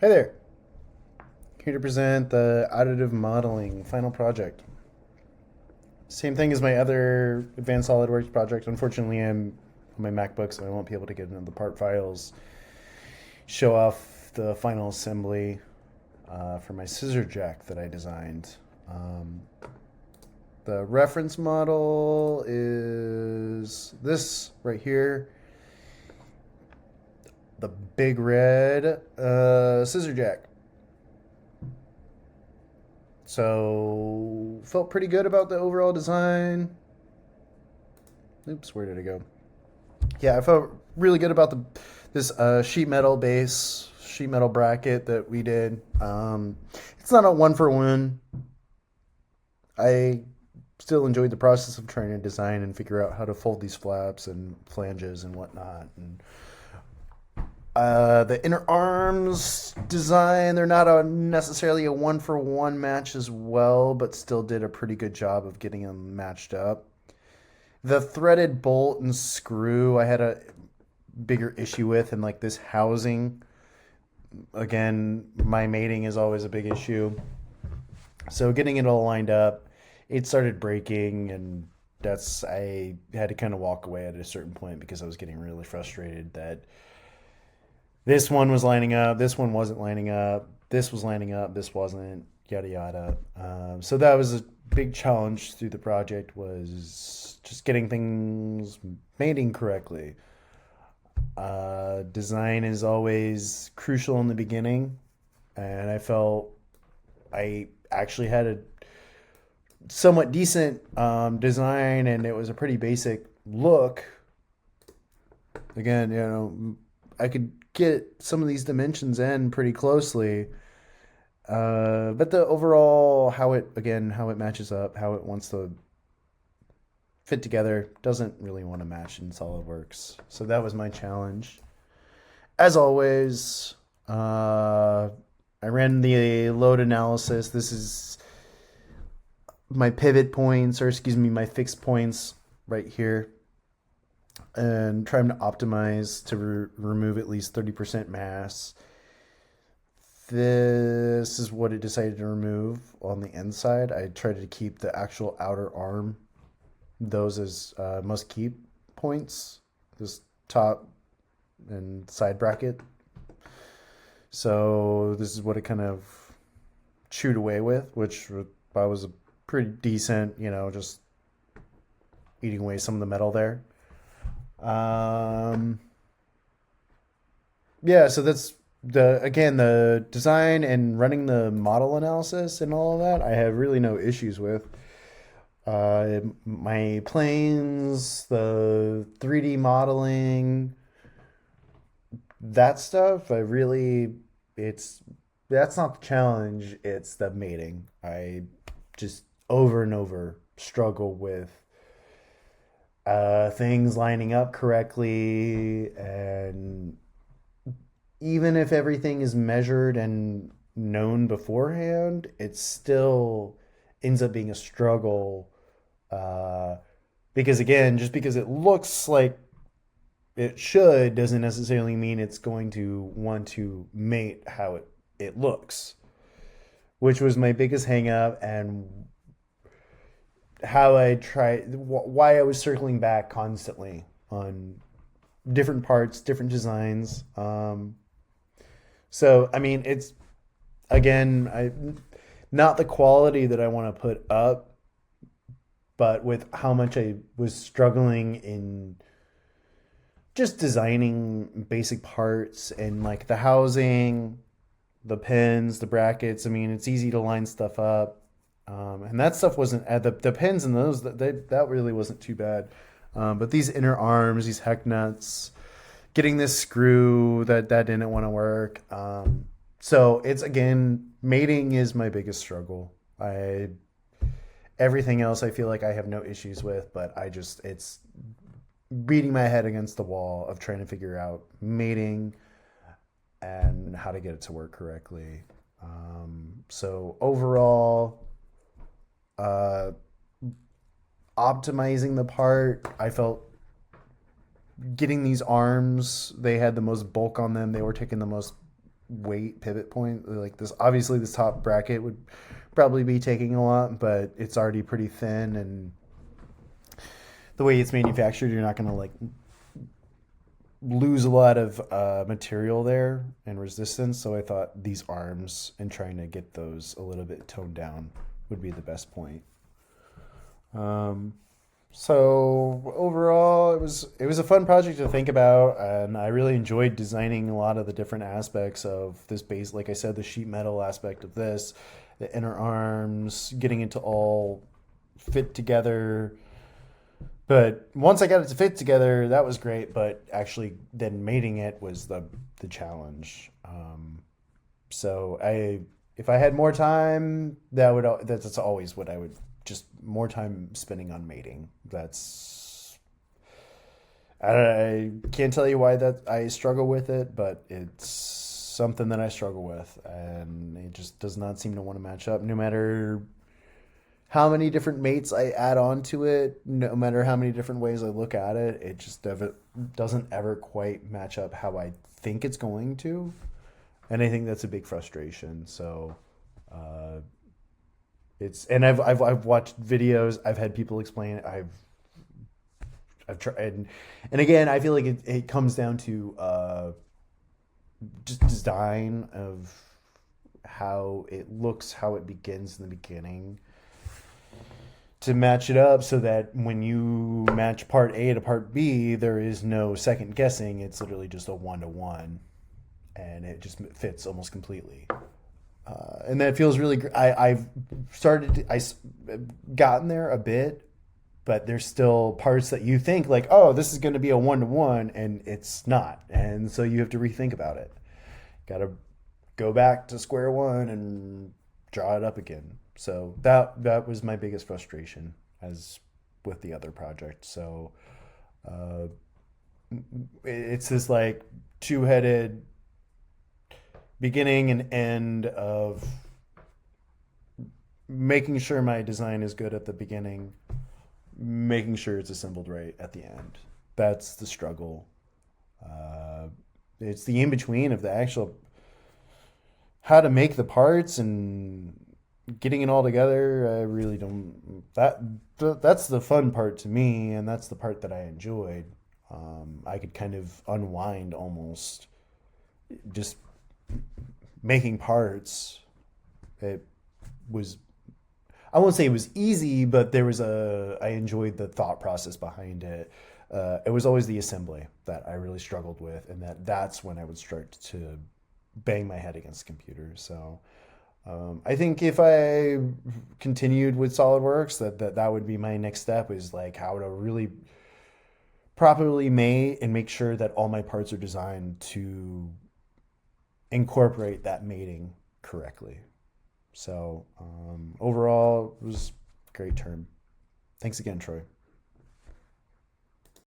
Hey there, here to present the additive modeling final project. Same thing as my other advanced SolidWorks project. Unfortunately, I'm on my MacBook, so I won't be able to get into the part files, show off the final assembly for my scissor jack that I designed. Um, the reference model is this right here, the big red scissor jack. So felt pretty good about the overall design. Oops, where did it go? Yeah, I felt really good about the this sheet metal base, sheet metal bracket that we did. It's not a one for one. I still enjoyed the process of trying to design and figure out how to fold these flaps and flanges and whatnot. And the inner arms design, they're not necessarily a one for one match as well, but still did a pretty good job of getting them matched up. The threaded bolt and screw, I had a bigger issue with, and like this housing, again, my mating is always a big issue. So getting it all lined up, it started breaking, and I had to kind of walk away at a certain point because I was getting really frustrated that this one was lining up, this one wasn't lining up, this was lining up, this wasn't, yada yada. So that was a big challenge through the project, was just getting things mating correctly. Design is always crucial in the beginning, and I felt I actually had a somewhat decent design, and it was a pretty basic look. Again, I could get some of these dimensions in pretty closely, but the overall how it matches up, how it wants to fit together, doesn't really want to match in SolidWorks. So that was my challenge. As always, I ran the load analysis. This is my pivot points, or excuse me, my fixed points right here, and trying to optimize to remove at least 30% mass. This is what it decided to remove on the inside. I tried to keep the actual outer arm, those as must keep points, this top and side bracket. So this is what it kind of chewed away with, which I was a pretty decent, just eating away some of the metal there. Um, yeah, so that's the design and running the model analysis and all of that. I have really no issues with. My planes, the 3D modeling, that stuff, it's that's not the challenge, it's the mating. I just over and over struggle with things lining up correctly, and even if everything is measured and known beforehand, it still ends up being a struggle. Uh, because again, just because it looks like it should doesn't necessarily mean it's going to want to mate how it looks, which was my biggest hang up, and how I tried, why I was circling back constantly on different parts, different designs. So, I mean, it's, again, not the quality that I want to put up, but with how much I was struggling in just designing basic parts and like the housing, the pins, the brackets. I mean, it's easy to line stuff up, and that stuff wasn't the pins and those that really wasn't too bad. But these inner arms, these heck nuts, getting this screw that didn't want to work. So it's, again, mating is my biggest struggle. Everything else I feel like I have no issues with, but it's beating my head against the wall of trying to figure out mating and how to get it to work correctly. So overall, uh, optimizing the part, I felt getting these arms, they had the most bulk on them. They were taking the most weight pivot point. Like this, obviously, this top bracket would probably be taking a lot, but it's already pretty thin, and the way it's manufactured, you're not going to like lose a lot of material there and resistance. So I thought these arms and trying to get those a little bit toned down would be the best point. Um, so overall, it was a fun project to think about, and I really enjoyed designing a lot of the different aspects of this base. Like I said, the sheet metal aspect of this, the inner arms, getting it to all fit together. But once I got it to fit together, that was great. But actually, then mating it was the challenge. So if I had more time, that's always what I would, just more time spending on mating. I can't tell you why that I struggle with it, but it's something that I struggle with, and it just does not seem to want to match up. No matter how many different mates I add on to it, no matter how many different ways I look at it, it just doesn't ever quite match up how I think it's going to. And I think that's a big frustration. So, and I've watched videos. I've had people explain it. I've tried, and again, I feel like it comes down to just design of how it looks, how it begins in the beginning, to match it up so that when you match part A to part B, there is no second guessing. It's literally just a 1-to-1, and it just fits almost completely. And that feels really great. I've gotten there a bit, but there's still parts that you think like, oh, this is going to be a 1-to-1, and it's not. And so you have to rethink about it. Got to go back to square one and draw it up again. So that was my biggest frustration as with the other project. So it's this like two-headed beginning and end of making sure my design is good at the beginning, making sure it's assembled right at the end. That's the struggle. It's the in-between of the actual how to make the parts and getting it all together. I really don't. That's the fun part to me, and that's the part that I enjoyed. I could kind of unwind almost just making parts. It was, I won't say it was easy, but I enjoyed the thought process behind it. It was always the assembly that I really struggled with, and that's when I would start to bang my head against the computer. So I think if I continued with SolidWorks, that would be my next step, is like how to really properly mate and make sure that all my parts are designed to incorporate that mating correctly. So overall, it was a great term. Thanks again, Troy.